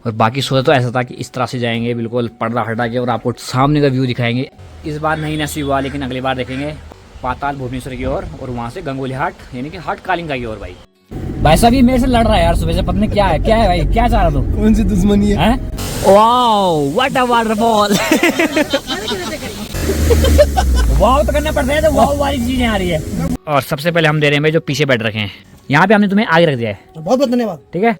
और बाकी सोचा तो ऐसा था कि इस तरह से जाएंगे बिल्कुल पर्दा हटा के और आपको सामने का व्यू दिखाएंगे। इस बार नहीं नसीब हुआ, लेकिन अगली बार देखेंगे पाताल भुवनेश्वर की ओर और वहाँ से गंगोली हाट यानी कि हाट कालिंगा की ओर। भाई साहब ये मेरे से लड़ रहा है यार सुबह से, पता नहीं क्या है भाई, क्या चाह रहा तू? कौन सी दुश्मनी है? Wow what a waterfall. Wow तो करना पड़ता है, तो वाओ वाली चीजें आ रही है। और सबसे पहले हम दे रहे हैं भाई जो पीछे बैठ रखे हैं, यहाँ पे हमने तुम्हें आगे रख दिया है। बहुत बहुत धन्यवाद। ठीक है,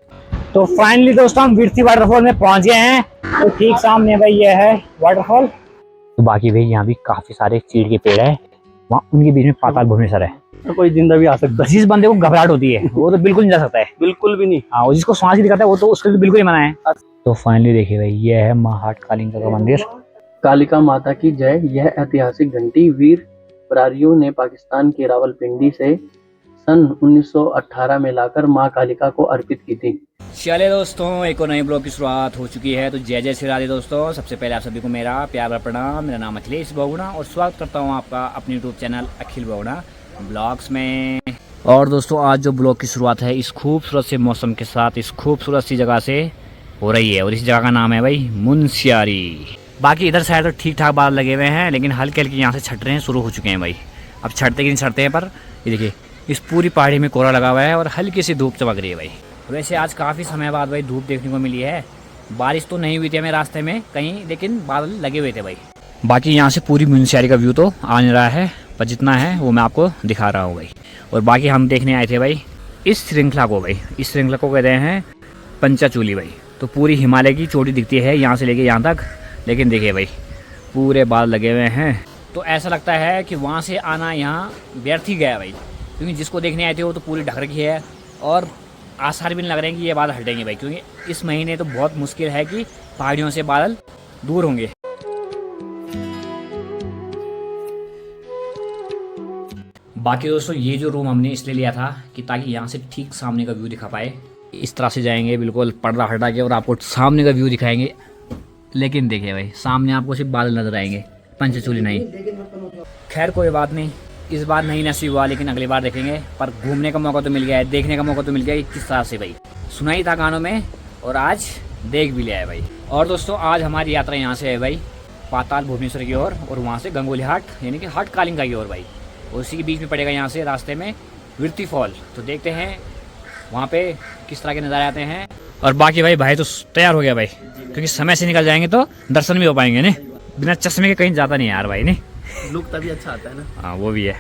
तो फाइनली दोस्तों हम विरती वाटरफॉल में पहुंच गए हैं। तो ठीक सामने भाई ये है वाटरफॉल। तो बाकी भाई यहाँ भी काफी सारे चीड़ के पेड़ है, वहाँ उनके बीच में पाताल भुवनेश्वर है। तो कोई जिंदा भी आ सकता है। जिस बंदे को घबराहट होती है वो तो बिल्कुल नहीं जा सकता है, बिल्कुल भी नहीं। हाँ, और जिसको सांस की दिक्कत है वो तो उसके लिए बिल्कुल ही मना है। तो फाइनली देखिए भाई ये है माँ हाट कालिंगा का मंदिर। कालिका माता की जय। यह ऐतिहासिक घंटी वीर बरारियों ने पाकिस्तान के रावलपिंडी से सन 1918 में लाकर मां कालिका को अर्पित की थी। चले दोस्तों, एक और नए ब्लॉग की शुरुआत हो चुकी है। तो जय जय श्री राधे दोस्तों। सबसे पहले आप सभी को मेरा प्यार भरा प्रणाम। मेरा नाम अखिलेश बहुगुणा और स्वागत करता हूँ आपका अपने यूट्यूब चैनल अखिल बहुगुणा ब्लॉग्स में। और दोस्तों आज जो ब्लॉग की शुरुआत है इस खूबसूरत से मौसम के साथ इस खूबसूरत सी जगह से हो रही है, और इस जगह का नाम है भाई मुनस्यारी। बाकी इधर साइड तो ठीक ठाक बादल लगे हुए हैं, लेकिन हल्के हल्के यहाँ से छटरे शुरू हो चुके हैं भाई। अब छटते कि नहीं छटते हैं, पर ये देखिए इस पूरी पहाड़ी में कोहरा लगा हुआ है और हल्की सी धूप चमक रही है भाई। वैसे आज काफ़ी समय बाद भाई धूप देखने को मिली है। बारिश तो नहीं हुई थी हमें रास्ते में कहीं, लेकिन बादल लगे हुए थे भाई। बाकी यहाँ से पूरी मुनस्यारी का व्यू तो आ नहीं रहा है, पर जितना है वो मैं आपको दिखा रहा हूँ भाई। और बाकी हम देखने आए थे भाई इस श्रृंखला को भाई। इस श्रृंखला को कहते हैं पंचाचूली भाई। तो पूरी हिमालय की चोटी दिखती है यहाँ से लेके यहाँ तक, लेकिन देखिए भाई पूरे बादल लगे हुए हैं। तो ऐसा लगता है कि वहाँ से आना यहाँ व्यर्थ ही गया भाई, क्योंकि जिसको देखने आए थे वो तो पूरी ढक रखी है और आसार भी नहीं लग रहे हैं कि ये बादल हटेंगे भाई, क्योंकि इस महीने तो बहुत मुश्किल है कि पहाड़ियों से बादल दूर होंगे। बाकी दोस्तों ये जो रूम हमने इसलिए लिया था कि ताकि यहाँ से ठीक सामने का व्यू दिखा पाए। इस तरह से जाएंगे बिल्कुल पर्दा हटा के और आपको सामने का व्यू दिखाएंगे, लेकिन देखिए भाई सामने आपको सिर्फ बादल नजर आएंगे, पंचचूली नहीं। खैर कोई बात नहीं, इस बार नहीं नसीब हुआ, लेकिन अगली बार देखेंगे। पर घूमने का मौका तो मिल गया है, देखने का मौका तो मिल गया है। किस तरह से भाई सुनाई था गानों में और आज देख भी लिया है भाई। और दोस्तों आज हमारी यात्रा यहाँ से है भाई पाताल भुवनेश्वर की ओर और वहाँ से गंगोली हाट यानी कि हाट कालिंगा की ओर भाई। और उसी के बीच में पड़ेगा यहाँ से रास्ते में विरती फॉल। तो देखते हैं वहाँ पे किस तरह के नज़ारे आते हैं। और बाकी भाई तो तैयार हो गया भाई, क्योंकि समय से निकल जाएंगे तो दर्शन भी हो पाएंगे नहीं, बिना चश्मे के कहीं जाता नहीं यार भाई नहीं। लुक तभी अच्छा आता है ना। हाँ वो भी है।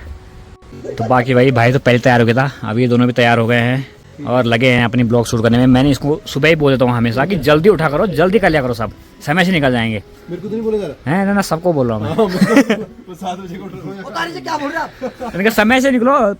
तो बाकी भाई तो पहले तैयार हो गया था, अभी ये दोनों भी तैयार हो गए हैं और लगे हैं अपनी ब्लॉग शूट करने में। मैंने इसको सुबह ही बोल देता हूँ हमेशा कि जल्दी उठा करो, जल्दी कर लिया करो, सब समय से निकल जाएंगे। मेरे को तो नहीं बोला जा रहा है ना, सबको बोल रहा हूँ मैं। 7 बजे को क्या बोल रहे आप? मैंने कहा समय से निकलो,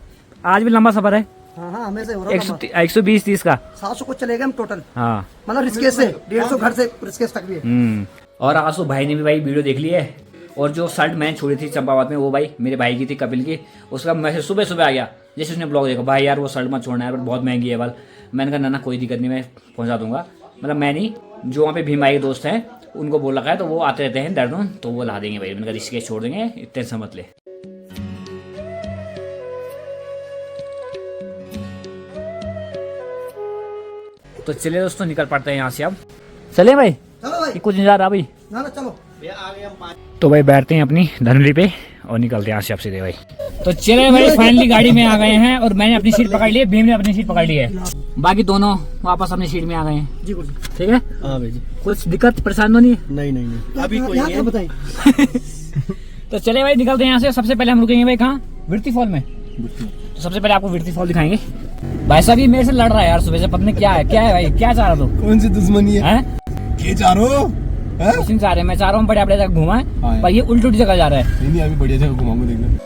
आज भी लंबा सफर है। हाँ हमें से हो रहा है 120-30 का 700 को चले गए हम टोटल। हाँ मतलब ऋषिकेश से 150 घर से ऋषिकेश तक भी है। और आसू भाई ने भी भाई वीडियो देख ली है। और जो शर्ट मैंने छोड़ी थी चंपावत में वो भाई मेरे भाई की थी, कपिल की। उसका मैसेज सुबह सुबह आ गया जैसे उसने ब्लॉग देखा, भाई यार वो शर्ट मत छोड़ना यार, बहुत महंगी है बाल। मैंने कहा ना कोई दिक्कत नहीं, मैं पहुंचा दूंगा। मतलब मैं नहीं, जो वहाँ पे भीम भाई के दोस्त हैं उनको बोल रखा है, तो वो आते रहते हैं देहरादून, तो वो ला देंगे भाई। मैंने कहा ऋषिकेश छोड़ देंगे, इतने समझ ले। तो चलिए दोस्तों निकल पड़ते हैं यहाँ से अब। चले भाई, चलो भाई, कुछ नहीं जा रहा भाई। ना चलो। तो भाई बैठते हैं अपनी धनली पे और निकलते हैं यहाँ से अब सीधे भाई। तो चले भाई फाइनली गाड़ी में आ गए हैं और मैंने अपनी सीट पकड़ ली है, भीम ने अपनी सीट पकड़ ली है। बाकी दोनों वापस अपनी सीट में आ गए हैं। जी गुरु ठीक है। हाँ भाई जी। कुछ दिक्कत परेशान तो नहीं? नहीं अभी कोई नहीं बताइए। तो चले भाई निकलते हैं यहाँ से। सबसे पहले हम रुकेंगे भाई कहाँ? विरती फॉल में। तो सबसे पहले आपको विरती फॉल दिखाएंगे। भाई साहब ये मेरे से लड़ रहा है यार सुबह से, पता नहीं क्या है भाई, क्या चाह रहा तू? कौन सी दुश्मनी है? ये चाह रहे हो? कुछ नहीं चाह रहे, मैं चाह रहा हूँ बढ़िया बढ़िया जगह घुमाए, पर ये उल्टी उल्टी जगह जा रहा है। नहीं अभी बढ़िया जगह घुमाऊंगा, देखना।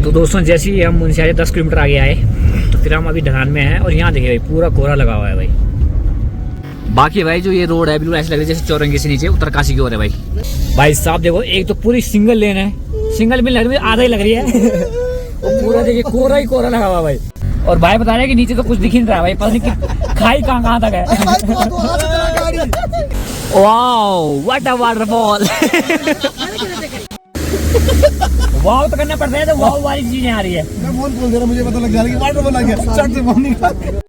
तो दोस्तों जैसे ही हम मुनस्यारी 10 किलोमीटर आगे आए तो फिर हम अभी ढलान में हैं और यहाँ देखिए भाई पूरा कोहरा लगा हुआ है भाई। बाकी भाई जो ये रोड है बिल्कुल ऐसे लग रही है जैसे चौरंगी से नीचे उत्तरकाशी की ओर है भाई। भाई साहब देखो, एक तो पूरी सिंगल लेन है, सिंगल भी लग रही है, आधा ही लग रही है। और पूरा देखिए कोहरा ही कोहरा लगा हुआ भाई। और भाई बता रहे हैं कि नीचे तो कुछ दिख ही नहीं रहा भाई, पता नहीं कि खाई कहाँ तक है। Wow what a waterfall. Wow तो करना पड़ता है, तो वाओ वाली चीजें आ रही है। मैं फोन खोल दे रहा, मुझे पता लग जा रहा है कि वाटरफॉल आ गया। शर्ट से फोन निकाल।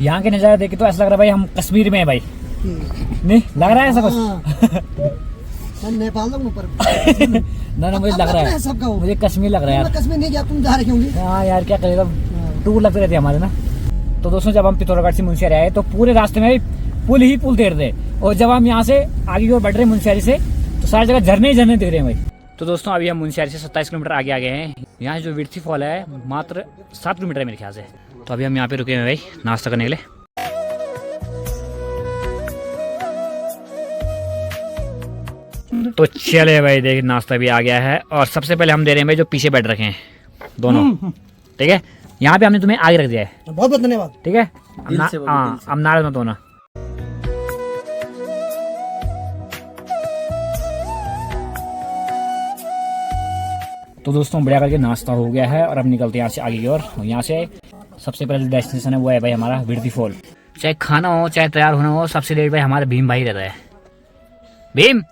यहाँ के नजारे देख के तो ऐसा लग रहा है भाई हम कश्मीर में है भाई। नहीं लग रहा है ऐसा कुछ? मैं नेपाल तक ऊपर। ना मुझे लग रहा है, सबका हो। मुझे कश्मीर लग रहा है यार। कश्मीर नहीं गया, तुम जा रहे होंगे। हाँ यार क्या करेगा, टूर लगते रहते हैं हमारे ना। तो दोस्तों जब हम पिथौरागढ़ से मुंशियारी आए तो पूरे रास्ते में पुल ही पुल देख रहे थे, और जब हम यहाँ से आगे की ओर बढ़ रहे हैं मुंशियारी से तो सारी जगह झरने ही झरने दिख रहे हैं भाई। तो दोस्तों अभी हम मुंशियारी से 27 किलोमीटर आगे आ गए हैं। यहाँ जो विर्थी फॉल है मात्र 7 किलोमीटर है मेरे ख्याल से। तो अभी हम यहाँ पे रुके हैं भाई नाश्ता करने के लिए। तो चले भाई देख नाश्ता भी आ गया है, और सबसे पहले हम दे रहे हैं भाई जो पीछे बैठ रखे हैं दोनों, ठीक है। यहाँ पे हमने तुम्हें आगे रख दिया है, बहुत बहुत धन्यवाद। ठीक है। हाँ अब नाराज मत होना। तो दोस्तों बढ़िया करके नाश्ता हो गया है और अब निकलते हैं यहाँ से आगे की ओर। यहाँ से सबसे पहले डेस्टिनेशन है वो है भाई हमारा विर्थी फॉल। चाहे खाना हो चाहे तैयार होना हो, सबसे लेट भाई हमारा भीम भाई रहता है। भीम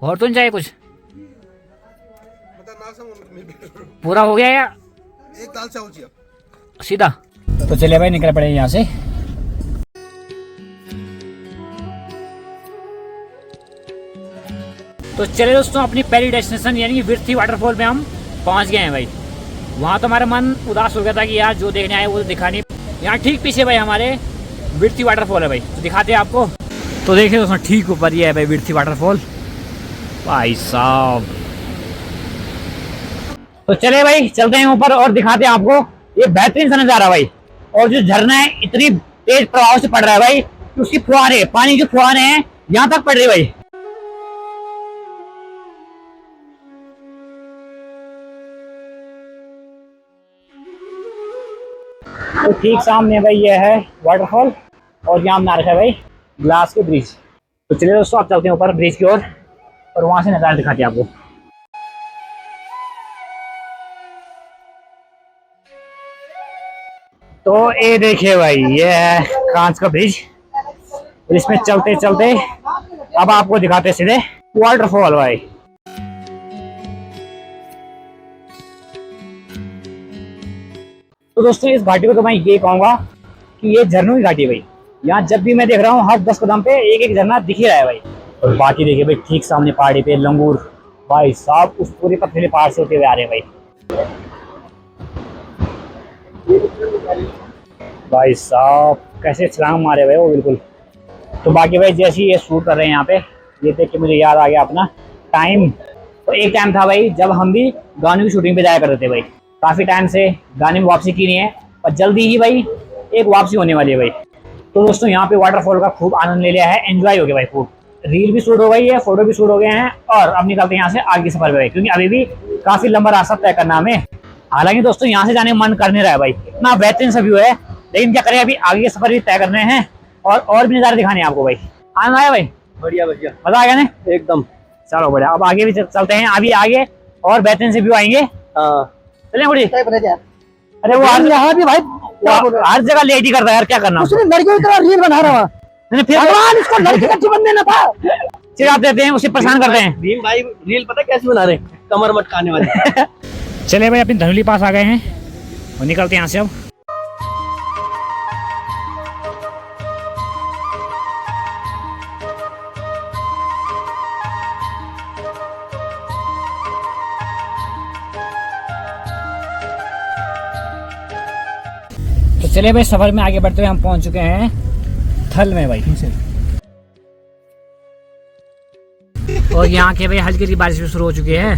और तो नहीं चाहिए कुछ? पूरा हो गया या एक दाल चावल चाहिए सीधा? तो चले भाई निकल पड़े यहाँ से। तो चले दोस्तों अपनी पहली डेस्टिनेशन यानी कि विर्थी वाटरफॉल पे हम पहुंच गए हैं भाई। वहाँ तो हमारा मन उदास हो गया था कि यार जो देखने आए वो तो दिखा नहीं। यहाँ ठीक पीछे भाई हमारे विर्थी वाटरफॉल है भाई, तो दिखाते हैं आपको। तो देखिए दोस्तों ठीक ऊपर ही है भाई विर्थी वाटरफॉल भाई साहब। तो चले भाई चलते हैं ऊपर और दिखाते हैं आपको ये बेहतरीन सा नजारा भाई। और जो झरना है इतनी तेज प्रभाव से पड़ रहा है भाई कि उसकी फुहारे, पानी की फुहारे हैं यहाँ तक पड़ रही भाई। तो ठीक सामने भाई ये है वाटरफॉल, और यहाँ बना रखा है भाई ग्लास के ब्रिज। तो चलिए दोस्तों आप चलते हैं ऊपर ब्रिज की ओर और वहां से नजारा दिखाते हैं आपको। तो ये देखिए भाई ये है कांच का ब्रिज, इसमें चलते चलते अब आपको दिखाते सीधे वाटरफॉल भाई। तो दोस्तों इस घाटी को तो मैं ये कहूंगा कि ये झरनों की घाटी है भाई। यहाँ जब भी मैं देख रहा हूँ हर 10 कदम पे एक एक झरना दिख ही रहा है भाई। और बाकी देखिए भाई ठीक सामने पहाड़ी पे लंगूर भाई साहब उस पूरे पथरीले पहाड़ से होते हुए आ रहे हैं भाई साहब कैसे छलांग मारे भाई वो बिल्कुल। तो बाकी भाई जैसे ही ये शूट कर रहे हैं यहाँ पे, ये देख के मुझे याद आ गया अपना टाइम। तो एक टाइम था भाई जब हम भी गानों की शूटिंग पे जाया करते थे भाई। काफी टाइम से गाने में वापसी की नहीं है, और जल्दी ही भाई एक वापसी होने वाली है भाई। तो दोस्तों यहाँ पे वाटरफॉल का खूब आनंद ले लिया है, एंजॉय हो गया भाई खूब। रील भी शूट हो गई है, फोटो भी शूट हो गए हैं, और अब निकलते हैं यहाँ से आगे के सफर पे, क्योंकि अभी भी काफी लंबा रास्ता तय करना हमें। हालांकि दोस्तों यहाँ से जाने का मन कर नहीं रहा है भाई, इतना बेहतरीन सा व्यू है, लेकिन क्या करें अभी आगे के सफर भी तय करने हैं और भी नजारे दिखाने हैं आपको भाई। आनंद आया भाई? बढ़िया बढ़िया, मजा आ गया ना एकदम। चलो बढ़िया, अब आगे भी चलते हैं, अभी आगे और बेहतरीन से व्यू आएंगे। चलें बुढ़ी। अरे वो यहाँ भी भाई हर जगह लेट ही करता है यार, क्या करना उसने लड़कियों की तरह रील बना रहा है। फिर भगवान इसको लड़की का जीवन देना था, चिढ़ा देते हैं उसे परेशान करते हैं। भीम भाई रील पता कैसे बना रहे, कमर मटकाने वाले। चले भाई अपनी धनुली पास आ गए हैं और निकलते हैं यहाँ से अब। तो चले भाई सफर में आगे बढ़ते हुए हम पहुंच चुके हैं थल में भाई। और यहाँ के भाई हल्की हल्की बारिश भी शुरू हो चुकी है।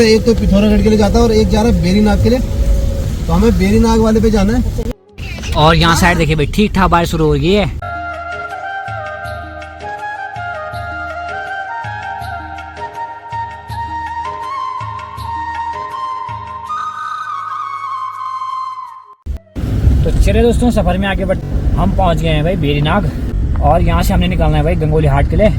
एक तो पिथौरागढ़ के लिए जाता है और एक जा रहा है बेरीनाग के लिए, तो हमें बेरीनाग वाले पे जाना है। और यहाँ साइड देखिए भाई ठीक ठाक बारिश शुरू हो गई है। तो चलिए दोस्तों सफर में आगे बढ़ हम पहुंच गए हैं भाई बेरीनाग और यहाँ से हमने निकलना है भाई गंगोली हाट के लिए।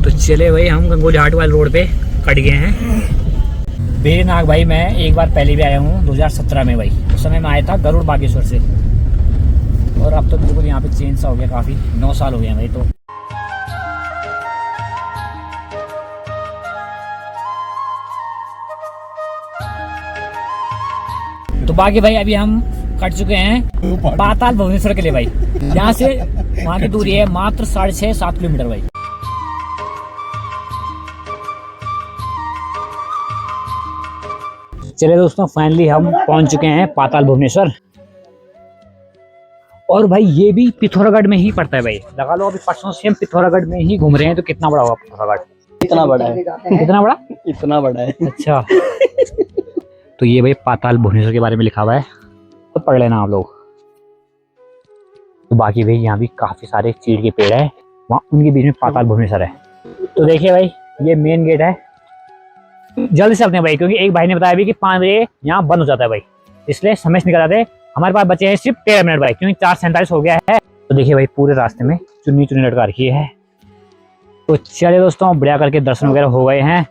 तो चले भाई हम गंगोली हाट वाले रोड पे कट गए हैं। बेरीनाग भाई मैं एक बार पहले भी आया हूँ 2017 में भाई, उस समय मैं आया था गरुड़ बागेश्वर से, और अब तो बिल्कुल यहाँ पे चेंज सा हो गया, काफ़ी 9 साल हो गए हैं भाई। तो बाकी भाई अभी हम कट चुके हैं पाताल भुवनेश्वर के लिए भाई। यहाँ से वहाँ की दूरी है मात्र 6.5-7 किलोमीटर भाई। चलिए दोस्तों फाइनली हम पहुंच चुके हैं पाताल भुवनेश्वर, और भाई ये भी पिथौरागढ़ में ही पड़ता है भाई। लगा लो अभी परसों से हम पिथौरागढ़ में ही घूम रहे हैं, तो कितना बड़ा होगा पिथौरागढ़? इतना बड़ा है। कितना बड़ा? इतना बड़ा है। अच्छा तो ये भाई पाताल भुवनेश्वर के बारे में लिखा हुआ है, तो पढ़ लेना आप लोग। तो बाकी भाई यहाँ भी काफी सारे चीड़ के पेड़ है, वहाँ उनके बीच में पाताल भुवनेश्वर है। तो देखिए भाई ये मेन गेट है, जल्दी चलते हैं भाई, क्योंकि एक भाई ने बताया भी कि 5 बजे यहाँ बंद हो जाता है भाई, इसलिए समय से निकल जाते हैं। हमारे पास बचे हैं सिर्फ 13 मिनट भाई, क्योंकि 4:47 हो गया है। तो देखिए भाई पूरे रास्ते में चुन्नी चुन्नी लटका रखी है। तो चलिए दोस्तों बढ़िया करके दर्शन वगैरह हो गए हैं,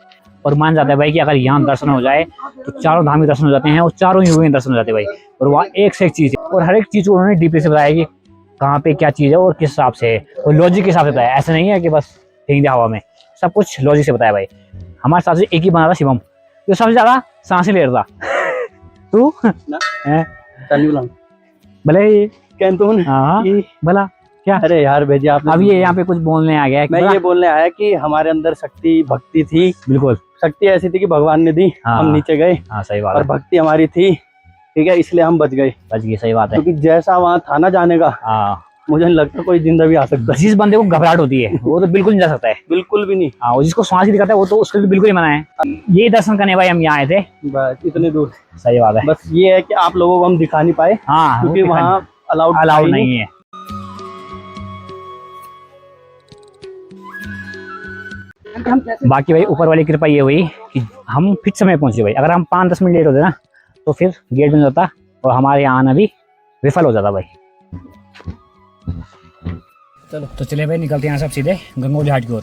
और मान जाता है भाई कि अगर यहाँ दर्शन हो जाए तो चारों धाम के दर्शन हो जाते हैं, और चारों युगों के दर्शन हो जाते हैं भाई। और वहाँ एक से एक चीज़ है, और हर एक चीज़ को उन्होंने डीपली से बताया कि कहाँ पे क्या चीज़ है और किस हिसाब से है, और लॉजिक के हिसाब से बताया। ऐसा नहीं है कि बस फेंक दिया हवा में, सब कुछ लॉजिक से बताया भाई। हमारे साथ से एक ही बना था शिवम, जो सबसे ज़्यादा सांसें ले रहा था। तू भले हाँ भला क्या? अरे यार भेजिए आप। अब ये यहाँ पे कुछ बोलने आ गया है। मैं ये बोलने आया कि हमारे अंदर शक्ति भक्ति थी। बिल्कुल शक्ति ऐसी थी कि भगवान ने दी, हाँ, हम नीचे गए। हाँ सही बात और है, भक्ति हमारी थी, ठीक है, इसलिए हम बच गए। बच गई, सही बात है। क्योंकि जैसा वहाँ था ना जाने का, हाँ मुझे नहीं लगता कोई जिंदा भी आ सकता है। जिस बंदे को घबराहट होती है वो तो बिल्कुल नहीं जा सकता है। बिल्कुल भी नहीं। हाँ, और जिसको सांस की दिक्कत है वो तो उसके लिए बिल्कुल ही मना है। ये दर्शन करने भाई हम यहाँ आए थे, बस इतने दूर। सही बात है। बस ये है कि आप लोगों को हम दिखा नहीं पाए, हाँ क्योंकि वहाँ अलाउड नहीं है। बाकी भाई ऊपर वाली कृपा ये हुई कि हम फिर समय पहुंचे भाई। अगर हम 5-10 मिनट लेट होते ना तो फिर गेट बंद होता और हमारे यहाँ आना भी विफल हो जाता भाई। चलो तो चले भाई निकलते हैं यहाँ सब सीधे गंगोली हाट की ओर।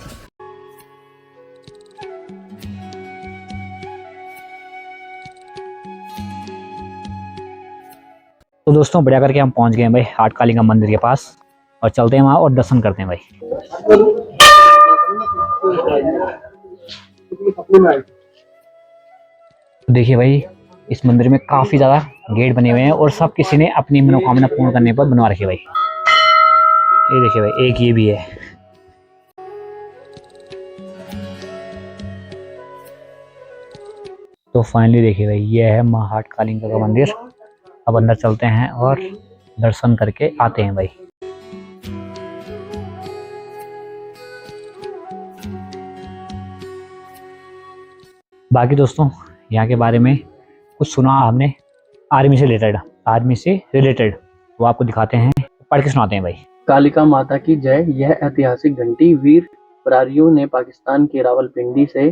तो दोस्तों बढ़िया करके हम पहुंच गए हैं भाई हाट कालिका मंदिर के पास, और चलते हैं वहाँ और दर्शन करते हैं भाई। देखिए भाई इस मंदिर में काफी ज्यादा गेट बने हुए हैं, और सब किसी ने अपनी मनोकामना पूर्ण करने पर बनवा रखे भाई। ये देखिए भाई एक ये भी है। तो फाइनली देखिए भाई ये है माँ हाट कालिका का मंदिर। अब अंदर चलते हैं और दर्शन करके आते हैं भाई। बाकी दोस्तों यहाँ के बारे में कुछ सुना हमने आर्मी से रिलेटेड, वो आपको दिखाते हैं, पढ़ के सुनाते हैं भाई। कालिका माता की जय। यह ऐतिहासिक घंटी वीर बरारियों ने पाकिस्तान के रावलपिंडी से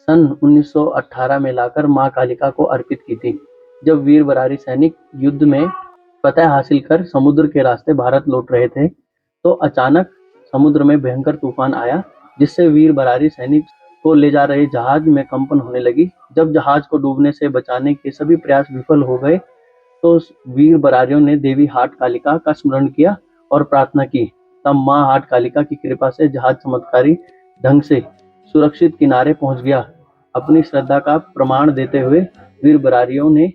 सन 1918 में लाकर मां कालिका को अर्पित की थी। जब वीर बरारी सैनिक युद्ध में फतह हासिल कर समुद्र के रास्ते भारत लौट रहे थे, तो अचानक समुद्र में भयंकर तूफान आया, जिससे वीर बरारी सैनिक को ले जा रहे जहाज में कंपन होने लगी। जब जहाज को डूबने से बचाने के सभी प्रयास विफल हो गए, तो वीर बरारियों ने देवी हाट कालिका का स्मरण किया और प्रार्थना की। तब मां हाट कालिका की कृपा से जहाज चमत्कारी ढंग से सुरक्षित किनारे पहुंच गया। अपनी श्रद्धा का प्रमाण देते हुए वीर बरारियों ने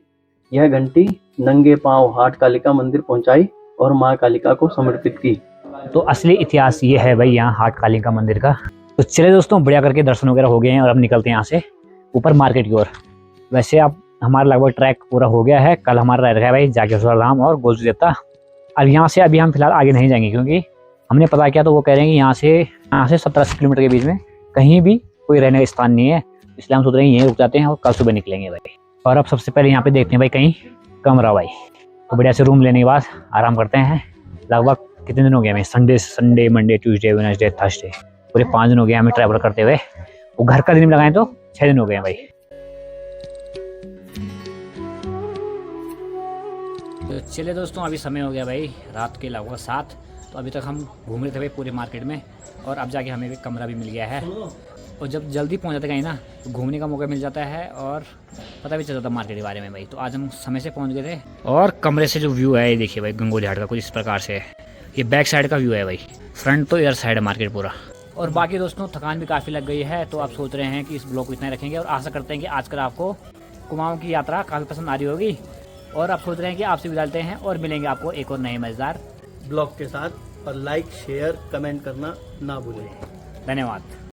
यह घंटी नंगे पांव हाट कालिका मंदिर पहुंचाई और मां कालिका को समर्पित की। तो असली इतिहास ये है भाई यहाँ हाट कालिका मंदिर का। तो चले दोस्तों बढ़िया करके दर्शन वगैरह हो गए हैं, और अब निकलते हैं यहाँ से ऊपर मार्केट की ओर। वैसे अब हमारा लगभग ट्रैक पूरा हो गया है, कल हमारा रह रहा है भाई जागेश्वर धाम और गोलू देवता। अब यहाँ से अभी हम फिलहाल आगे नहीं जाएंगे, क्योंकि हमने पता किया तो वो कह रहे हैं कि यहाँ से 17 किलोमीटर के बीच में कहीं भी कोई रहने का स्थान नहीं है, इसलिए हम सोच रहे हैं यहीं रुक जाते हैं और कल सुबह निकलेंगे भाई। और अब सबसे पहले यहाँ पे देखते हैं भाई कहीं कमरा भाई। तो बढ़िया से रूम लेने के बाद आराम करते हैं। लगभग कितने दिन हो गए हमें, Sunday Monday Tuesday Wednesday Thursday, पूरे 5 दिन हो गए हमें ट्रैवल करते हुए। वो घर का दिन लगाएं तो 6 दिन हो गए हैं भाई। चलिए दोस्तों, अभी समय हो गया भाई रात के लगभग 7। तो अभी तक हम घूम रहे थे भाई पूरे मार्केट में, और अब जाके हमें भी कमरा भी मिल गया है। और जब जल्दी पहुंच जाते कहीं ना तो घूमने का मौका मिल जाता है और पता भी चल जाता मार्केट के बारे में भाई। तो आज हम समय से पहुंच गए थे, और कमरे से जो व्यू है ये देखिए भाई, गंगोली हाट का कुछ इस प्रकार से है। ये बैक साइड का व्यू है भाई, फ्रंट तो इधर साइड है मार्केट पूरा। और बाकी दोस्तों थकान भी काफ़ी लग गई है, तो आप सोच रहे हैं कि इस ब्लॉग को इतना ही रखेंगे, और आशा करते हैं कि आजकल आपको कुमाऊं की यात्रा काफ़ी पसंद आ रही होगी। और आप सोच रहे हैं कि आपसे विदा लेते हैं और मिलेंगे आपको एक और नए मज़ेदार ब्लॉग के साथ। और लाइक शेयर कमेंट करना ना भूलें। धन्यवाद।